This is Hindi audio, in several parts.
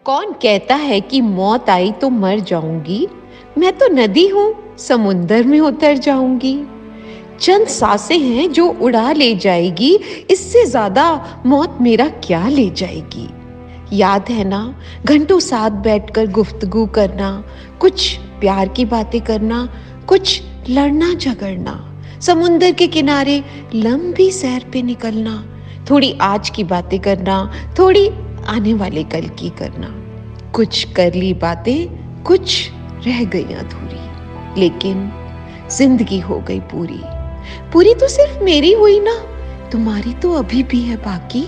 कौन कहता है कि मौत आई तो मर जाऊंगी। मैं तो नदी हूं, समुंदर में उतर जाऊंगी। चंद सांसें हैं जो उड़ा ले जाएगी, इससे ज्यादा मौत मेरा क्या ले जाएगी। याद है ना, घंटों साथ बैठकर गुफ्तगू करना, कुछ प्यार की बातें करना, कुछ लड़ना झगड़ना, समुंदर के किनारे लंबी सैर पे निकलना, थोड़ी आज की बातें करना, थोड़ी आने वाले कल की करना। कुछ कर ली बातें, कुछ रह गई अधूरी, लेकिन जिंदगी हो गई पूरी। पूरी तो सिर्फ मेरी हुई ना, तुम्हारी तो अभी भी है बाकी।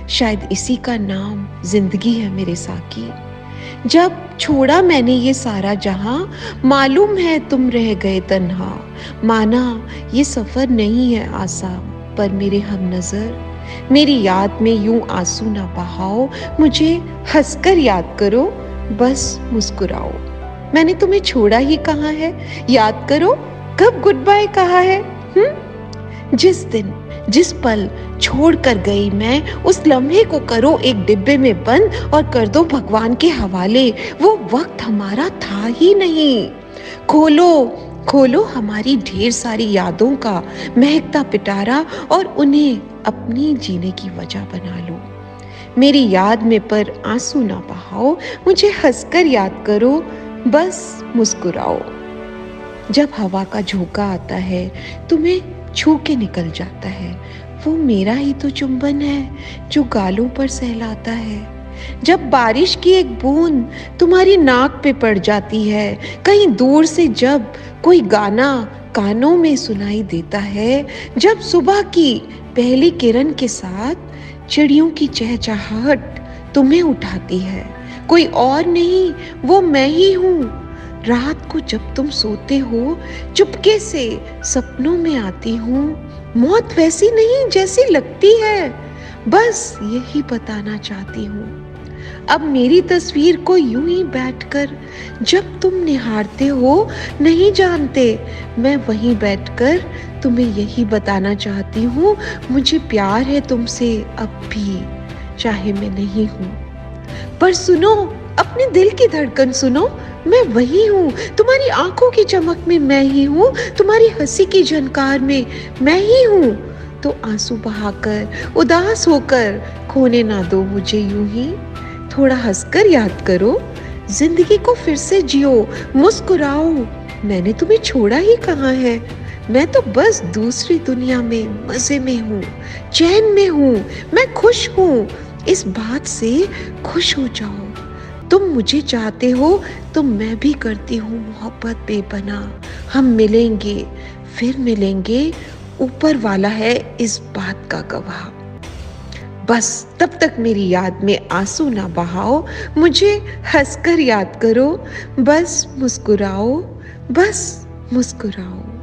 शायद इसी का नाम जिंदगी है मेरे साकी। जब छोड़ा मैंने ये सारा जहां, मालूम है तुम रह गए तन्हा। माना ये सफर नहीं है आसान, पर मेरे हम नजर मेरी याद में यूं आंसू ना बहाओ। मुझे हंसकर याद करो, बस मुस्कुराओ। मैंने तुम्हें छोड़ा ही कहाँ है, याद करो कब गुड बाय कहा है। जिस दिन जिस पल छोड़ कर गई मैं, उस लम्हे को करो एक डिब्बे में बंद और कर दो भगवान के हवाले। वो वक्त हमारा था ही नहीं। खोलो खोलो हमारी ढेर सारी यादों का महकता पिटारा और उन्हें अपनी जीने की वजह बना लो। मेरी याद में पर आंसू ना बहाओ, मुझे हंसकर याद करो, बस मुस्कुराओ। जब हवा का झोंका आता है, तुम्हें छू के निकल जाता है, वो मेरा ही तो चुंबन है जो गालों पर सहलाता है। जब बारिश की एक बूंद तुम्हारी नाक पे पड़ जाती है, कहीं दूर से जब कोई गाना कानों में सुनाई देता है, जब सुबह की पहली किरण के साथ चिड़ियों की चहचहाहट तुम्हें उठाती है, कोई और नहीं वो मैं ही हूँ। रात को जब तुम सोते हो, चुपके से सपनों में आती हूँ। मौत वैसी नहीं जैसी लगती है, बस यही बताना चाहती हूँ। अब मेरी तस्वीर को यूं ही बैठकर जब तुम निहारते हो, नहीं जानते मैं वहीं बैठकर तुम्हें यही बताना चाहती हूँ। मुझे प्यार है तुमसे अब भी, चाहे मैं नहीं हूँ। पर सुनो, अपने दिल की धड़कन सुनो, मैं वही हूँ। तुम्हारी आंखों की चमक में मैं ही हूँ, तुम्हारी हंसी की झनकार में मैं ही हूँ। तो आंसू बहाकर उदास होकर खोने ना दो मुझे यूं ही। थोड़ा हंसकर याद करो, जिंदगी को फिर से जियो, मुस्कुराओ। मैंने तुम्हें छोड़ा ही कहाँ है, मैं तो बस दूसरी दुनिया में मजे में हूँ, चैन में हूँ, मैं खुश हूँ। इस बात से खुश हो जाओ। तुम मुझे चाहते हो तो मैं भी करती हूँ मोहब्बत बेपना। हम मिलेंगे, फिर मिलेंगे, ऊपर वाला है इस बात का गवाह। बस तब तक मेरी याद में आंसू ना बहाओ, मुझे हंसकर याद करो, बस मुस्कुराओ, बस मुस्कुराओ।